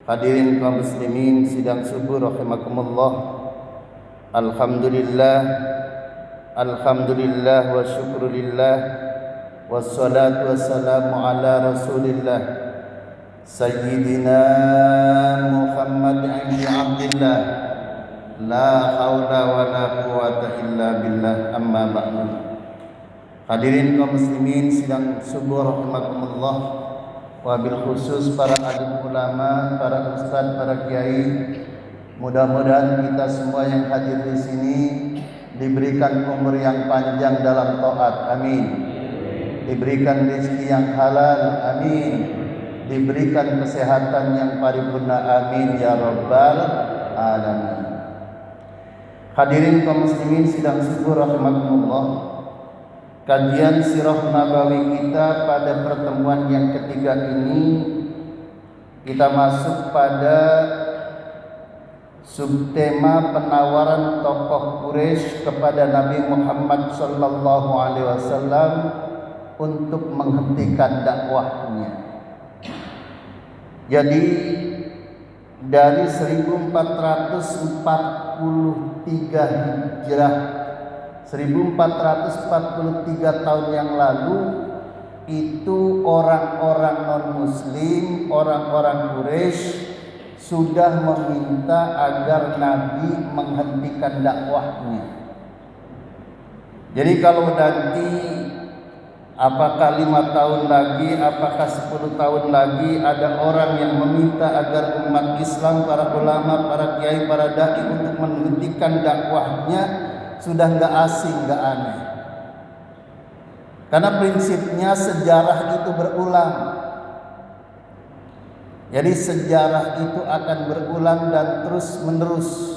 Hadirin kaum muslimin sidang subuh rahimakumullah. Alhamdulillah wa syukurillah, wassalatu wassalamu ala rasulillah Sayyidina Muhammad ibn Abdillah, la haula wa la quwata illa billah, amma ba'du. Hadirin kaum muslimin sidang subuh rahimakumullah, wabil khusus para alim ulama, para ustaz, para kiai. Mudah-mudahan kita semua yang hadir di sini diberikan umur yang panjang dalam taat, amin. Diberikan rezeki yang halal, amin. Diberikan kesehatan yang paripurna, amin ya rabbal alamin. Hadirin kaum muslimin sidang subuh rahimakumullah. Kajian sirah nabawi kita pada pertemuan yang ketiga ini, kita masuk pada subtema penawaran tokoh Quraisy kepada Nabi Muhammad SAW untuk menghentikan dakwahnya. Jadi dari 1443 Hijrah, 1443 tahun yang lalu, itu orang-orang non-muslim, orang-orang Quraisy sudah meminta agar Nabi menghentikan dakwahnya. Jadi kalau nanti apakah 5 tahun lagi, apakah 10 tahun lagi ada orang yang meminta agar umat Islam, para ulama, para kiai, para dai untuk menghentikan dakwahnya, sudah nggak asing, nggak aneh. Karena prinsipnya sejarah itu berulang. Jadi sejarah itu akan berulang dan terus menerus.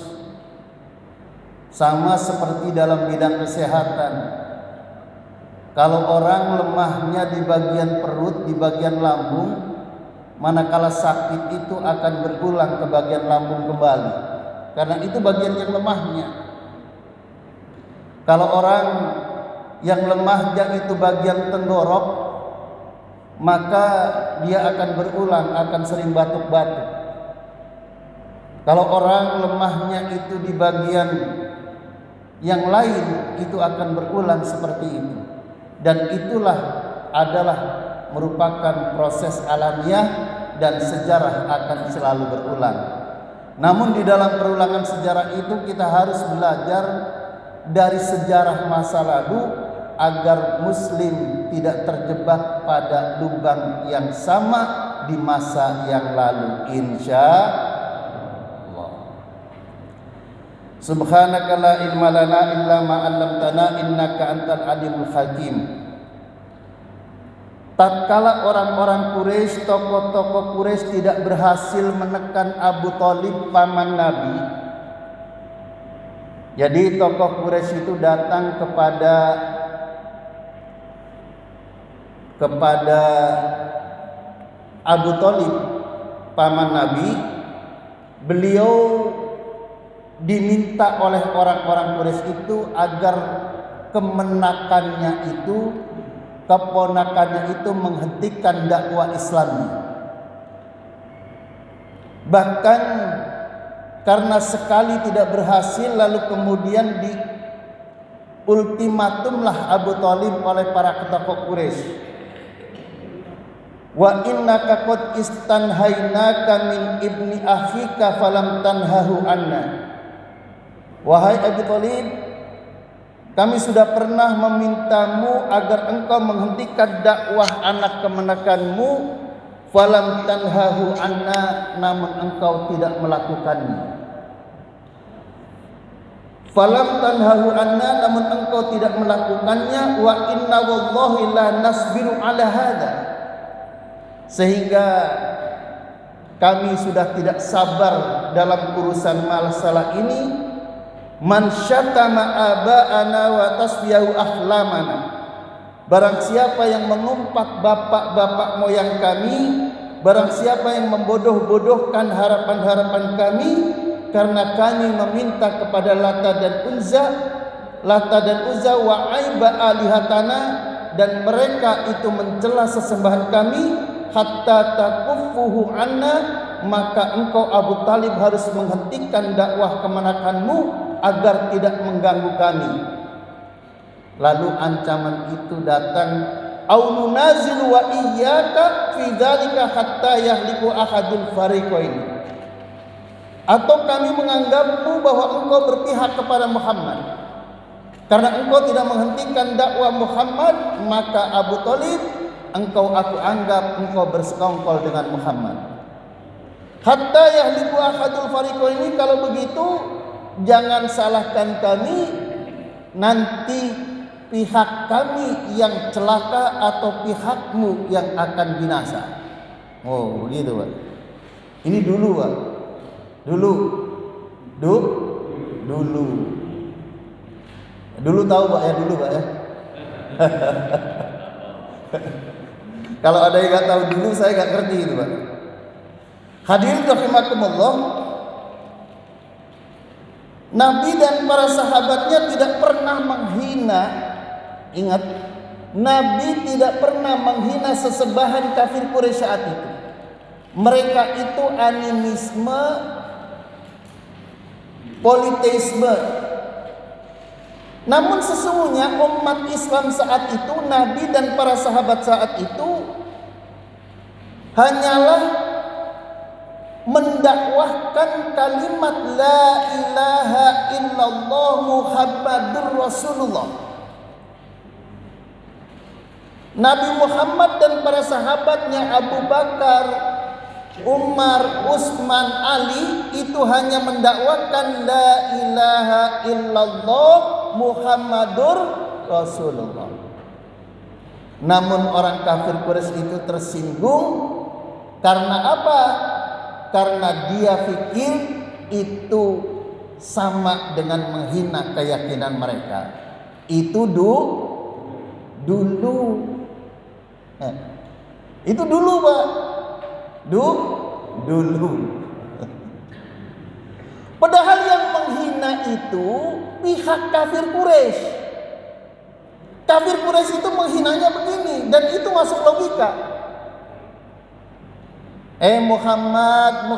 Sama seperti dalam bidang kesehatan. Kalau orang lemahnya di bagian perut, di bagian lambung, manakala sakit itu akan berulang ke bagian lambung kembali. Karena itu bagian yang lemahnya. Kalau orang yang lemahnya itu bagian tenggorok, maka dia akan berulang, akan sering batuk-batuk. Kalau orang lemahnya itu di bagian yang lain, itu akan berulang seperti itu. Dan itulah adalah merupakan proses alamiah dan sejarah akan selalu berulang. Namun di dalam perulangan sejarah itu kita harus belajar dari sejarah masa lalu agar muslim tidak terjebak pada lubang yang sama di masa yang lalu, insyaallah. Subhanaka la ilma lana illa ma 'allamtana innaka antal alimul hakim. Tatkala orang-orang Quraisy, tokoh-tokoh Quraisy tidak berhasil menekan Abu Thalib, paman Nabi. Jadi tokoh Quraisy itu datang kepada Abu Thalib, paman Nabi. Beliau diminta oleh orang-orang Quraisy itu agar keponakannya itu menghentikan dakwah Islamnya. Bahkan karena sekali tidak berhasil, lalu kemudian di ultimatumlah Abu Thalib oleh para tokoh Quraisy. Wa innaka qad istanhaynaka min ibni akhika falam tanhahu anna. Wahai Abu Thalib, kami sudah pernah memintamu agar engkau menghentikan dakwah anak kemenakanmu, falam tanhahu anna, namun engkau tidak melakukannya. Falam tanhahu anna, namun engkau tidak melakukannya. Wa inna wallahi la nasbiru ala hadha, sehingga kami sudah tidak sabar dalam urusan masalah ini. Man syatama aba'ana wa tasbiyahu ahlamana, barang siapa yang mengumpat bapak-bapak moyang kami, barang siapa yang membodoh-bodohkan harapan-harapan kami, karena kami meminta kepada Lata dan Uzza wa aiba alihatana, dan mereka itu mencela sesembahan kami, hatta takuffuhu anna, maka engkau Abu Talib harus menghentikan dakwah kemenakanmu agar tidak mengganggu kami. Lalu ancaman itu datang, au nunazilu wa iyyaka fi dzalika hatta yahliku ahadul fariqain. Atau kami menganggapmu bahwa engkau berpihak kepada Muhammad. Karena engkau tidak menghentikan dakwah Muhammad, maka Abu Talib aku anggap engkau bersekongkol dengan Muhammad. Hatta yahliku ahadul fariqain ini, kalau begitu jangan salahkan kami, nanti pihak kami yang celaka atau pihakmu yang akan binasa. Oh, begitu, Pak. Ini dulu, Pak. Dulu. Dulu tahu, Pak ya, dulu, Pak ya. Kalau ada yang nggak tahu dulu, saya nggak ngerti itu, Pak. Hadirin rahimakumullah, Nabi dan para sahabatnya tidak pernah menghina. Ingat, Nabi tidak pernah menghina sesembahan kafir Quraisy saat itu. Mereka itu animisme, politeisme. Namun sesungguhnya umat Islam saat itu, Nabi dan para sahabat saat itu hanyalah mendakwahkan kalimat la ilaha illallah Muhammadur Rasulullah. Nabi Muhammad dan para sahabatnya Abu Bakar, Umar, Utsman, Ali itu hanya mendakwakan la ilaha illallah Muhammadur Rasulullah. Namun orang kafir Quraisy itu tersinggung karena apa? Karena dia pikir itu sama dengan menghina keyakinan mereka. Itu dulu. Itu dulu, Pak. Dulu. Padahal yang menghina itu pihak kafir Quraisy. Kafir Quraisy itu menghinanya begini, dan itu masuk logika. Muhammad,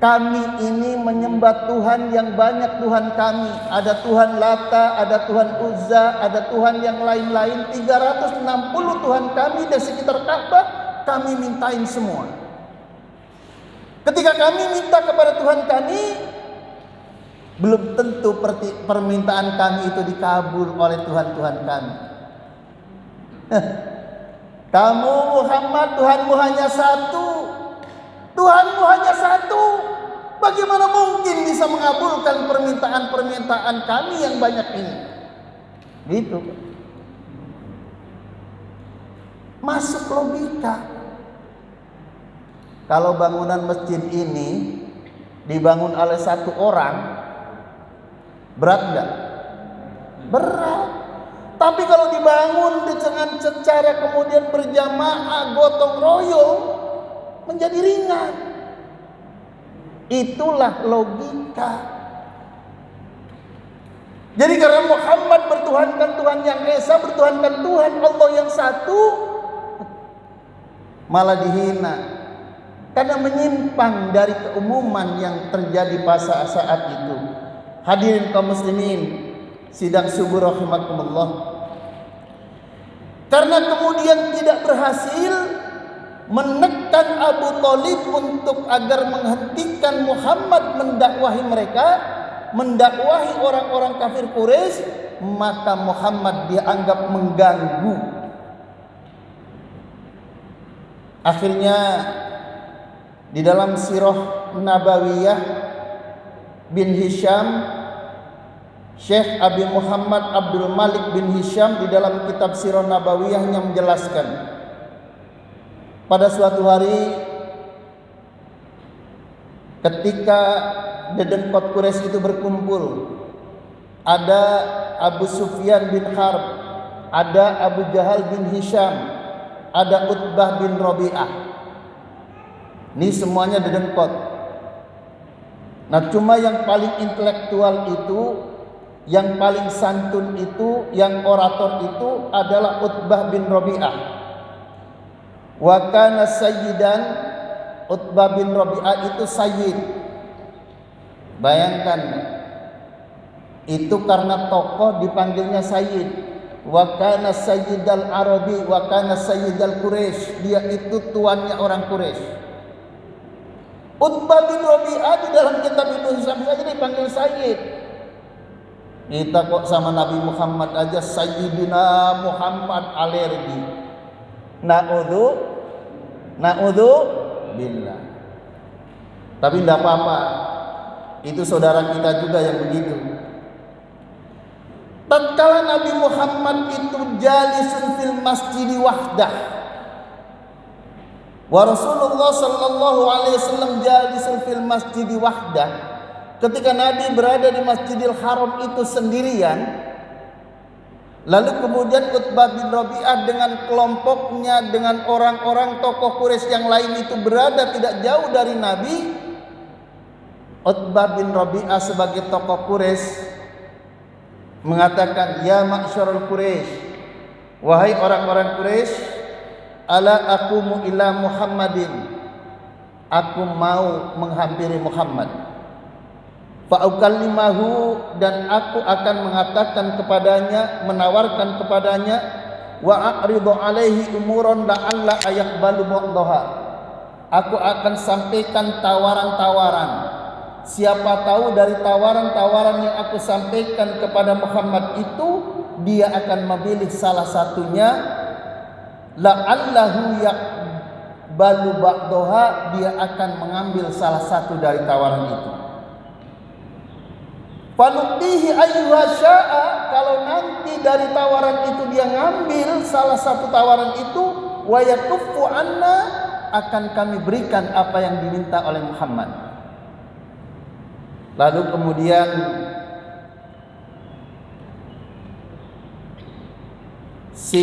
kami ini menyembah Tuhan yang banyak Tuhan kami. Ada Tuhan Lata, ada Tuhan Uzza, ada Tuhan yang lain-lain. 360 Tuhan kami di sekitar Ka'bah, kami mintain semua. Ketika kami minta kepada Tuhan kami, belum tentu permintaan kami itu dikabul oleh Tuhan-Tuhan kami. Kamu Muhammad, Tuhanmu hanya satu. Tuhanmu hanya satu. Bagaimana mungkin bisa mengabulkan permintaan-permintaan kami yang banyak ini? Gitu. Masuk logika. Kalau bangunan masjid ini dibangun oleh satu orang, berat enggak? Berat. Tapi kalau dibangun dengan secara kemudian berjamaah, gotong royong, menjadi ringan. Itulah logika. Jadi karena Muhammad bertuhankan Tuhan yang Esa, bertuhankan Tuhan Allah yang satu, malah dihina. Karena menyimpang dari keumuman yang terjadi pada saat itu. Hadirin kaum muslimin sidang subuh rahimakumullah. Karena kemudian tidak berhasil menekan Abu Talib untuk agar menghentikan Muhammad mendakwahi mereka, mendakwahi orang-orang kafir Quraisy, maka Muhammad dianggap mengganggu. Akhirnya di dalam sirah Nabawiyah bin Hisham, Syekh Abi Muhammad Abdul Malik bin Hisham di dalam kitab Sirah Nabawiyahnya menjelaskan, pada suatu hari ketika dedengkot Quraisy itu berkumpul, ada Abu Sufyan bin Harb, ada Abu Jahal bin Hisham, ada Utbah bin Rabi'ah. Ini semuanya dedengkot. Nah, cuma yang paling intelektual itu, yang paling santun itu, yang orator itu adalah Utbah bin Rabi'ah. Wa kana sayyidan, Utbah bin Rabi'ah itu sayyid. Bayangkan, itu karena tokoh dipanggilnya sayyid. Wa kana sayyidal Arabi wa kana sayyidal Quraisy, dia itu tuannya orang Quraisy. Utbah bin Rabi'ah di dalam kitab itu saja dipanggil sayyid. Kita kok sama Nabi Muhammad aja Sayyidina Muhammad alergi. Na'udzu billah. Tapi tidak apa-apa. Itu saudara kita juga yang begitu. Tatkala Nabi Muhammad itu jalisun fil masjid wahdah, wa Rasulullah sallallahu alaihi wasallam jalisun fil masjid wahdah. Ketika Nabi berada di Masjidil Haram itu sendirian, lalu kemudian Utbah bin Rabi'ah dengan kelompoknya, dengan orang-orang tokoh Quraisy yang lain itu berada tidak jauh dari Nabi. Utbah bin Rabi'ah sebagai tokoh Quraisy mengatakan, ya ma'syarul Quraisy, wahai orang-orang Quraisy, ala aqumu ila Muhammadin, aku mau menghampiri Muhammad. Fa'ukallimahu, dan aku akan mengatakan kepadanya, menawarkan kepadanya, wa a'ridu alaihi umuran la'alla ayaqbalu ba'daha. Aku akan sampaikan tawaran-tawaran. Siapa tahu dari tawaran-tawaran yang aku sampaikan kepada Muhammad itu, dia akan memilih salah satunya. La'allahu yaqbalu ba'daha, dia akan mengambil salah satu dari tawaran itu. Fanuktihi ayyuha sya'a, kalau nanti dari tawaran itu dia ngambil salah satu tawaran itu, wa yakuffu anna, akan kami berikan apa yang diminta oleh Muhammad. Lalu kemudian si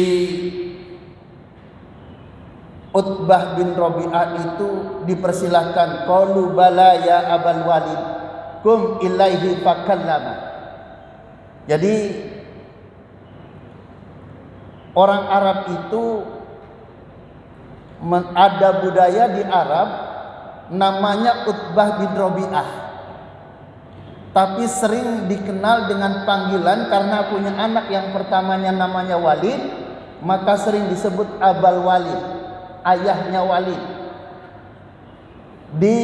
Utbah bin Rabi'ah itu dipersilahkan, qalu bala ya Abul Walid, kum ilaihi fakallama. Jadi orang Arab itu ada budaya di Arab namanya Utbah bin Rabi'ah, tapi sering dikenal dengan panggilan karena punya anak yang pertamanya namanya Walid, maka sering disebut Abul Walid, ayahnya Walid. Di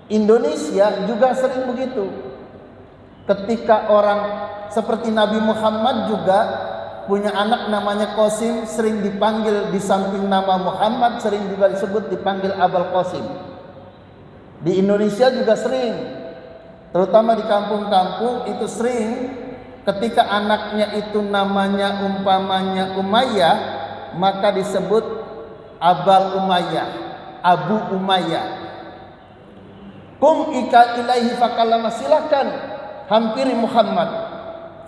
Indonesia juga sering begitu. Ketika orang seperti Nabi Muhammad juga punya anak namanya Qasim, sering dipanggil di samping nama Muhammad, sering juga disebut dipanggil Abul Qasim. Di Indonesia juga sering, terutama di kampung-kampung itu sering, ketika anaknya itu namanya umpamanya Umayyah, maka disebut Abul Umayyah, Abu Umayyah. Kum ika ilaihi fakallama, silakan hampiri Muhammad.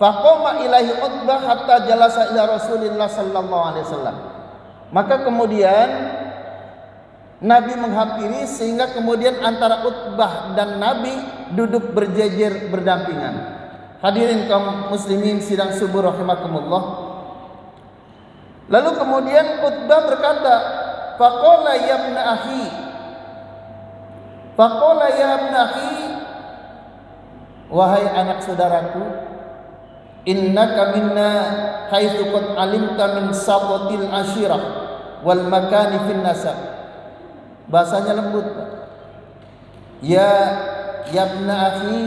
Faqama ilaihi Utbah hatta jalasa ila Rasulillah sallallahu alaihi wasallam. Maka kemudian Nabi menghampiri sehingga kemudian antara Utbah dan Nabi duduk berjejer berdampingan. Hadirin kaum muslimin sidang subuh rahimakumullah. Lalu kemudian Utbah berkata, faqala ya ibn akhi, faqala ya ibn akhi, wahai anak saudaraku, innaka minna haitsu qad alimta min sabatil ashirah wal makani fin nasab. Bahasanya lembut. Ya ibn akhi,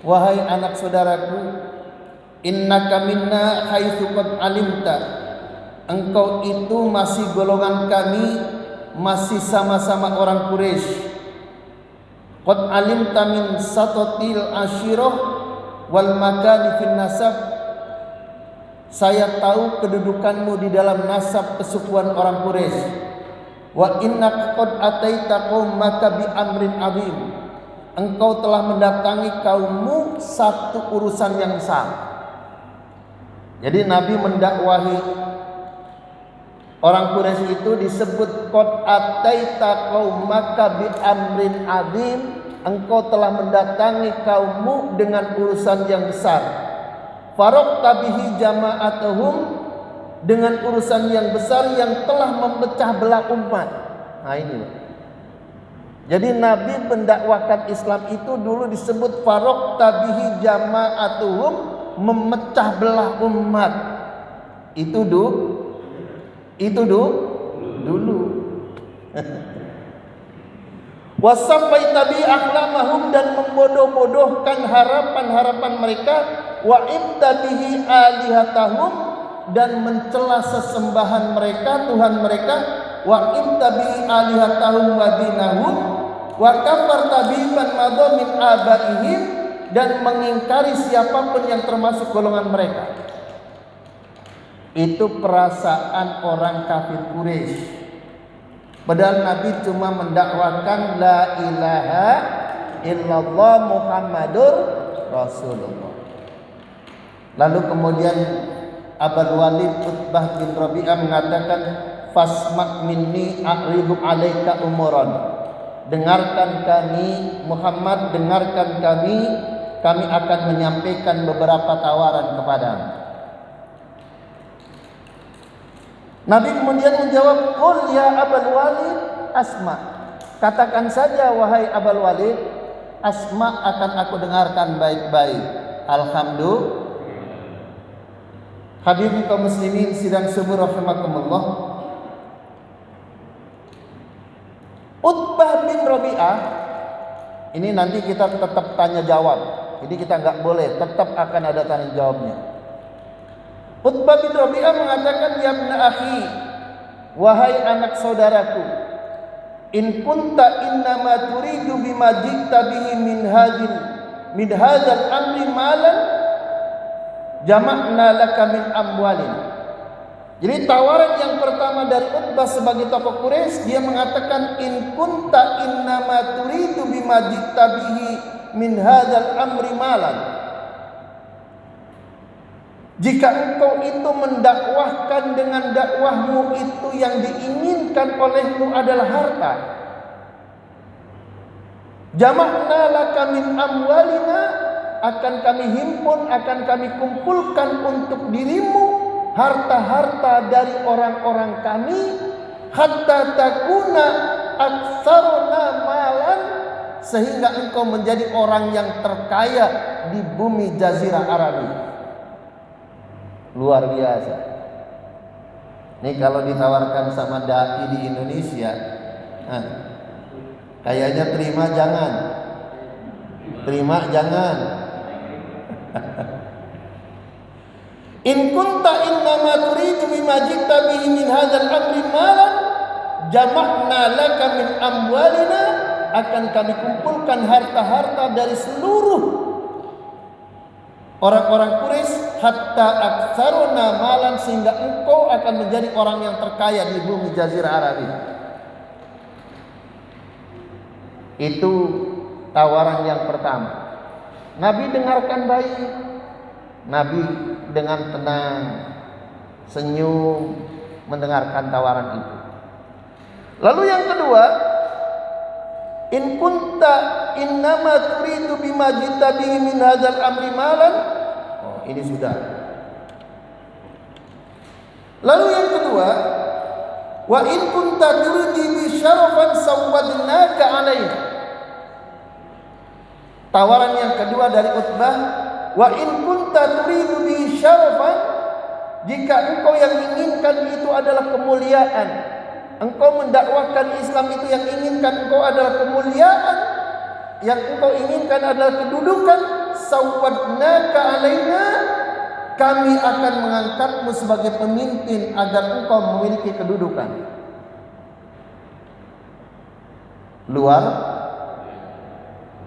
wahai anak saudaraku, innaka minna haitsu qad alimta, engkau itu masih golongan kami, masih sama-sama orang Quraisy. Qad alimta min satatil ashirah wal makani fin nasab, saya tahu kedudukanmu di dalam nasab kesukuan orang Quraisy. Wa innaka qad ataita qaumaka bi amrin azim, engkau telah mendatangi kaummu satu urusan yang besar. Jadi Nabi mendakwahi orang Quraisy itu disebut qad ataita qaumaka bi amrin azim, engkau telah mendatangi kaummu dengan urusan yang besar. Faraqta bihi jama'atuhum, dengan urusan yang besar yang telah memecah belah umat. Nah ini loh. Jadi Nabi mendakwakan Islam itu dulu disebut farok tabihi jama'atuhum, memecah belah umat. Itu dulu. Wasafai tabi aklamahum, dan membodoh-bodohkan harapan-harapan mereka. Wa ibtabihi alihatahum, dan mencela sesembahan mereka, Tuhan mereka. Wa ibtabihi alihatahum wa dinahum, wa kafarta biman madha min abaihim, dan mengingkari siapapun yang termasuk golongan mereka. Itu perasaan orang kafir Quraisy. Padahal Nabi cuma mendakwakan la ilaha illallah Muhammadur Rasulullah. Lalu kemudian Abul Walid Utbah bin Rabi'ah mengatakan, fasma' minni a'ridu alaika umuran. Dengarkan kami Muhammad, dengarkan kami akan menyampaikan beberapa tawaran kepadamu. Nabi kemudian menjawab, qul ya Abul Walid asma. Katakan saja wahai Abul Walid, asma, akan aku dengarkan baik-baik. Alhamdulillah. Hadirin kaum muslimin sidang subuh rahimakumullah. Utbah bin Rabi'ah ini nanti kita tetap tanya jawab. Jadi kita nggak boleh, tetap akan ada tanya jawabnya. Utbah bin Rabi'ah mengatakan, ya ibna akhi, wahai anak saudaraku, in kunta innama turidu bima jikta bihi min hadzal amri malan jama'na laka min amwalin. Jadi tawaran yang pertama dari Utbah sebagai tokoh Quraisy, dia mengatakan, in kunta innama turidu bima jikta bihi min hadzal amri malan. Jika engkau itu mendakwahkan dengan dakwahmu itu yang diinginkan olehmu adalah harta, jama'na laka min amwalina, akan kami himpun, akan kami kumpulkan untuk dirimu harta-harta dari orang-orang kami, hatta takuna aktsaruna malan, sehingga engkau menjadi orang yang terkaya di bumi Jazirah Arabi. Luar biasa. Ini kalau ditawarkan sama dai di Indonesia, kayaknya terima jangan. In kunta innama turidu bima jikta bihi min hadzal amri malan jama'na laka min amwalina, akan kami kumpulkan harta-harta dari seluruh orang-orang Quraisy, hatta aktsaruna malan, sehingga engkau akan menjadi orang yang terkaya di bumi Jazirah Arabi. Itu tawaran yang pertama. Nabi dengarkan baik. Nabi dengan tenang, senyum mendengarkan tawaran itu. Lalu yang kedua, in kunta innama turidu bima jita bihi min hadzal amri malan. Oh, ini sudah. Lalu yang kedua, wa in kunta turidu bi syarafan sawwadnaka alaihi. Tawaran yang kedua dari Utbah, wa in kunta turidu bi syarafan, jika engkau yang inginkan itu adalah kemuliaan, engkau mendakwahkan Islam itu yang inginkan engkau adalah kemuliaan, yang engkau inginkan adalah kedudukan, sawwadnaka alaina, kami akan mengangkatmu sebagai pemimpin agar engkau memiliki kedudukan. Luar,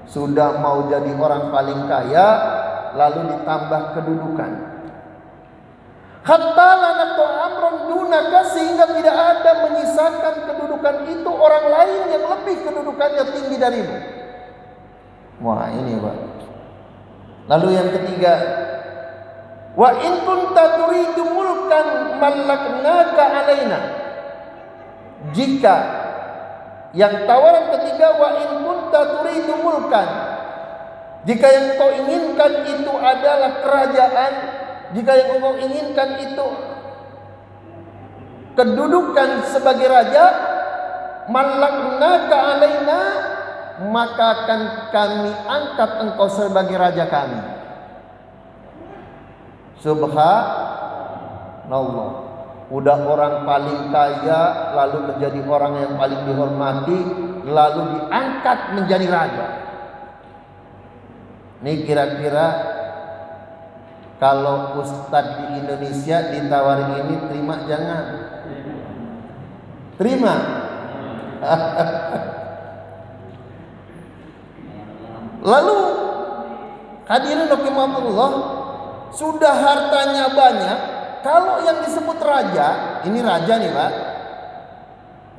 sudah mau jadi orang paling kaya, lalu ditambah kedudukan. Hatta lanaqtu amran dunaka, sehingga tidak ada menyisakan kedudukan itu orang lain yang lebih kedudukannya tinggi darimu. Wah, ini Pak. Lalu yang ketiga, wa in kunta turidu mulkan malaknaka alaina. Jika yang tawaran ketiga, wa in kunta turidu mulkan, jika yang kau inginkan itu adalah kerajaan, jika yang engkau inginkan itu kedudukan sebagai raja, malaknaka alaina, maka akan kami angkat engkau sebagai raja kami. Subhanallah. Udah orang paling kaya, lalu menjadi orang yang paling dihormati, lalu diangkat menjadi raja. Ini kira-kira kalau ustadz di Indonesia ditawarin ini, terima jangan? Terima. Lalu hadirin rahimakumullah, sudah hartanya banyak. Kalau yang disebut raja, ini raja nih Pak.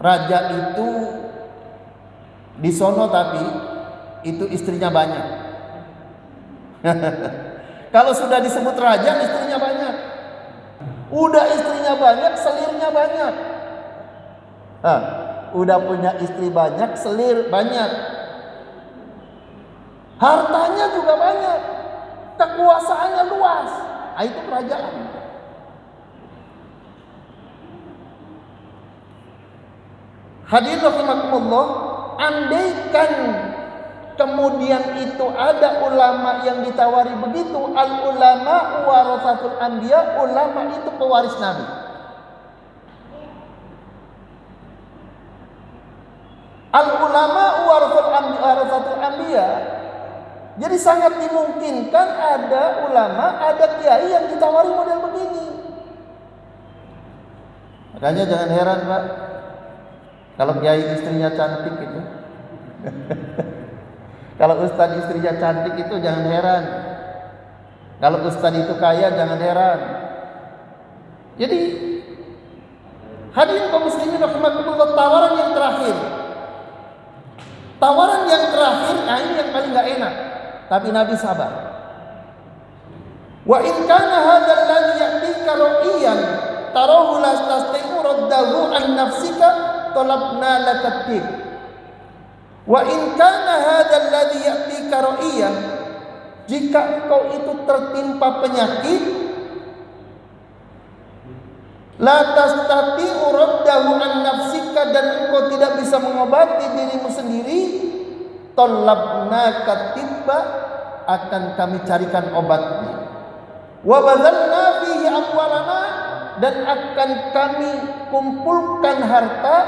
Raja itu di sono tapi itu istrinya banyak. Kalau sudah disebut raja, istrinya banyak. Udah istrinya banyak, selirnya banyak. Udah punya istri banyak, selir banyak. Hartanya juga banyak. Kekuasaannya luas. Itu kerajaan. Hadirin rahimakumullah, andaikan kemudian itu ada ulama yang ditawari begitu, al ulama warasatul anbiya, ulama itu pewaris nabi. Al ulama warasatul anbiya. Jadi sangat dimungkinkan ada ulama, ada kiai yang ditawari model begini. Makanya jangan heran Pak, kalau kiai istrinya cantik itu. Kalau ustadz istrinya cantik itu jangan heran. Kalau ustadz itu kaya jangan heran. Jadi hadirin kaum muslimin rahimakumullah, tawaran yang terakhir. Tawaran yang terakhir, ini yang paling enggak enak. Tapi Nabi sabar. Wa in kana hadzal ladzi ya'tika ra'iyan tarahu la tastai'u raddahu an nafsika talabna lakatib. Wa in kana hadzal ladzi ya'tika ra'iyan, jika engkau itu tertimpa penyakit, la tastati'u raddahu an nafsika, dan engkau tidak bisa mengobati dirimu sendiri, talabna katibba, akan kami carikan obatnya. Wa badzalna fihi amwalana, dan akan kami kumpulkan harta,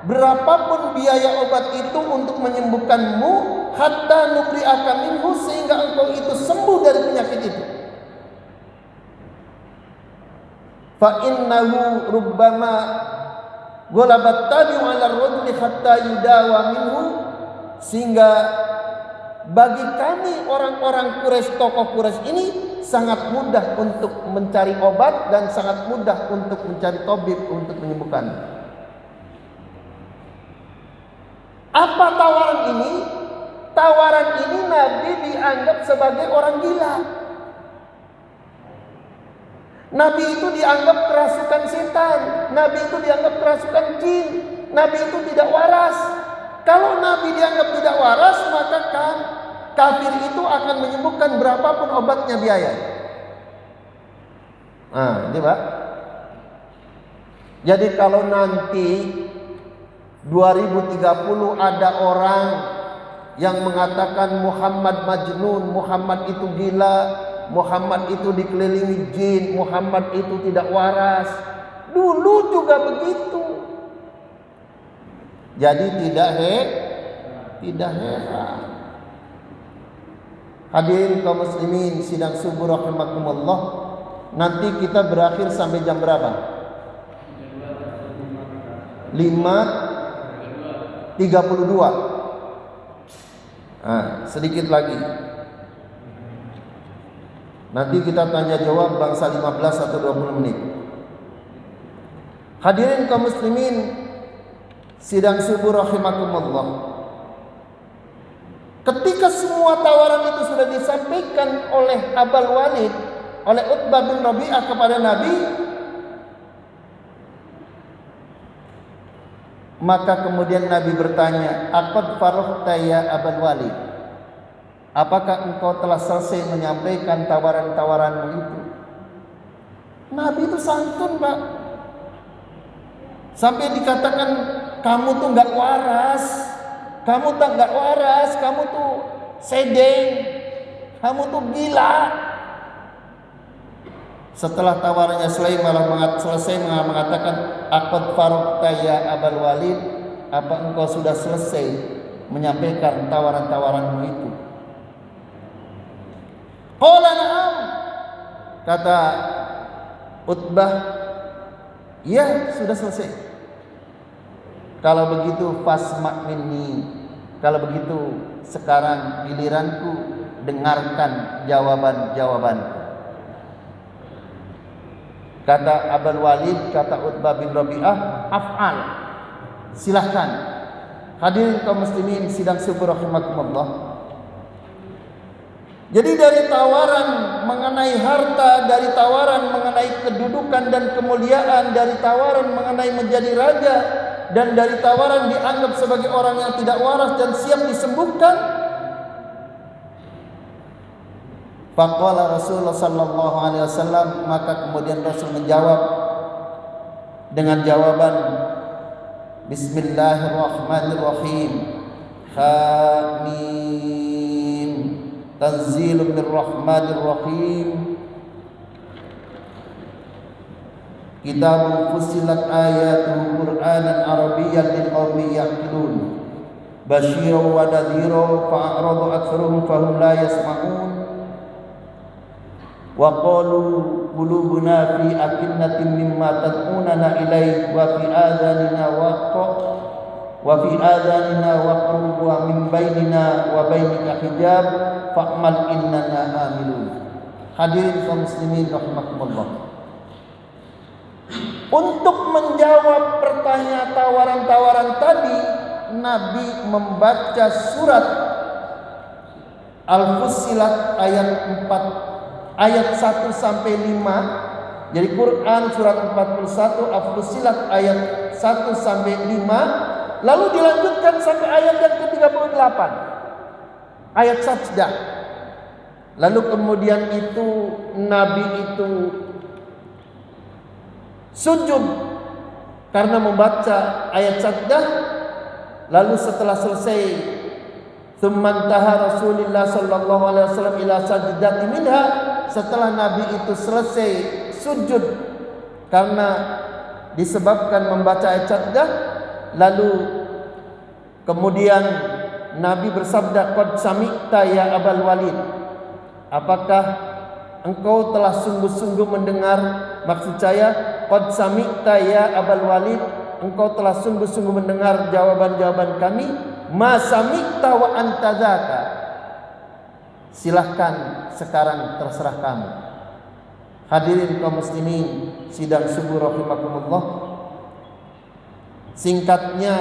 berapapun biaya obat itu untuk menyembuhkanmu, hatta nubri'aka minhu, sehingga engkau itu sembuh dari penyakit itu. Fa innahu rubbama ghalabat tabi'u 'ala ar-rajuli hatta yudawa minhu, sehingga bagi kami orang-orang Quraisy, tokoh Quraisy ini sangat mudah untuk mencari obat dan sangat mudah untuk mencari tabib untuk menyembuhkan. Apa tawaran ini? Tawaran ini Nabi dianggap sebagai orang gila. Nabi itu dianggap kerasukan setan. Nabi itu dianggap kerasukan jin. Nabi itu tidak waras. Kalau Nabi dianggap tidak waras, maka kafir itu akan menyembuhkan berapapun obatnya biaya. Ini Pak. Jadi kalau nanti 2030 ada orang yang mengatakan Muhammad majnun, Muhammad itu gila, Muhammad itu dikelilingi jin, Muhammad itu tidak waras. Dulu juga begitu. Jadi tidak heran. Hadirin kaum muslimin sidang subuh rahimakumullah, nanti kita berakhir sampai jam berapa? 5:32. Sedikit lagi. Nanti kita tanya jawab bangsa 15 atau 20 menit. Hadirin kaum muslimin sidang subuh rahimakumullah, ketika semua tawaran itu sudah disampaikan oleh Abul Walid, oleh Utbah bin Rabi'ah kepada Nabi, maka kemudian Nabi bertanya, "Aqad faraghta ya Abul Walid?" Apakah engkau telah selesai menyampaikan tawaran-tawaranmu itu? Nabi itu santun, Pak. Sampai dikatakan kamu tuh nggak waras, kamu tak nggak waras, kamu tuh sedeng, kamu tuh gila. Setelah tawarannya selesai malah mengatakan, aqad faraqta ya Abul Walid, apa engkau sudah selesai menyampaikan tawaran-tawaranmu itu? Qala na'am, kata Utbah, ya sudah selesai. Kalau begitu fasma' minni, kalau begitu sekarang giliranku, dengarkan jawaban-jawabanku. Kata Abul Walid, kata Utbah bin Rabi'ah, af'al, silahkan. Hadirin kaum muslimin sidang subuh rahimakumullah. Jadi dari tawaran mengenai harta, dari tawaran mengenai kedudukan dan kemuliaan, dari tawaran mengenai menjadi raja, dan dari tawaran dianggap sebagai orang yang tidak waras dan siap disembuhkan, faqala Rasulullah sallallahu alaihi wasallam, maka kemudian Rasul menjawab dengan jawaban Bismillahirrahmanirrahim. Hamim. Tanzilun mir rahmanir rahim. Kitabun fussilat ayatuhu Qur'anan Arabiyyan liqaumin ya'qilun. Basyiran wa nadhiran fa'aradu aktsaruhum fahum la yasma'un. Wa qalu qulubuna fi akinnatin mimma tad'unana ilaihi wa fi adhanina waqrun wa min bainina wa bainika hijab fa'mal innana amilun. Hadirin kaum muslimin rahimakumullah. Untuk menjawab pertanyaan tawaran-tawaran tadi, Nabi membaca surat Al-Fussilat ayat 1 sampai 5. Jadi Quran surat 41, Al-Fussilat ayat 1 sampai 5. Lalu dilanjutkan sampai ayat yang ke-38. Ayat sajdah. Lalu kemudian itu Nabi itu sujud karena membaca ayat sajdah. Lalu setelah selesai, tsummantaha Rasulullah sallallahu alaihi wasallam ila sajdati minha, setelah Nabi itu selesai sujud karena disebabkan membaca ayat sajdah, lalu kemudian Nabi bersabda, qad sami'ta ya Abul Walid, apakah engkau telah sungguh-sungguh mendengar? Maksud saya, qad sami'ta ya Abul Walid, engkau telah sungguh-sungguh mendengar jawaban-jawaban kami. Ma sami'ta wa anta dzaka, silahkan sekarang terserah kamu. Hadirin kaum muslimin sidang subuh rahimakumullah. Singkatnya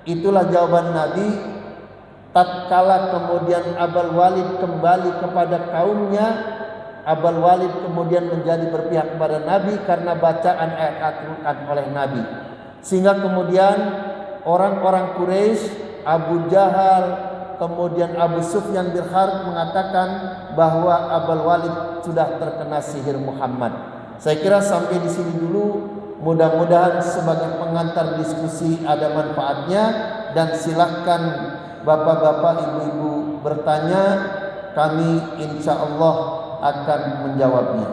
itulah jawaban Nabi tatkala kemudian Abul Walid kembali kepada kaumnya. Abul Walid kemudian menjadi berpihak kepada Nabi karena bacaan ayat Al-Quran oleh Nabi, sehingga kemudian orang-orang Quraisy, Abu Jahal, kemudian Abu Sufyan bin Harb mengatakan bahwa Abul Walid sudah terkena sihir Muhammad. Saya kira sampai di sini dulu. Mudah-mudahan sebagai pengantar diskusi ada manfaatnya, dan silahkan bapak-bapak, ibu-ibu bertanya, kami insya Allah akan menjawabnya.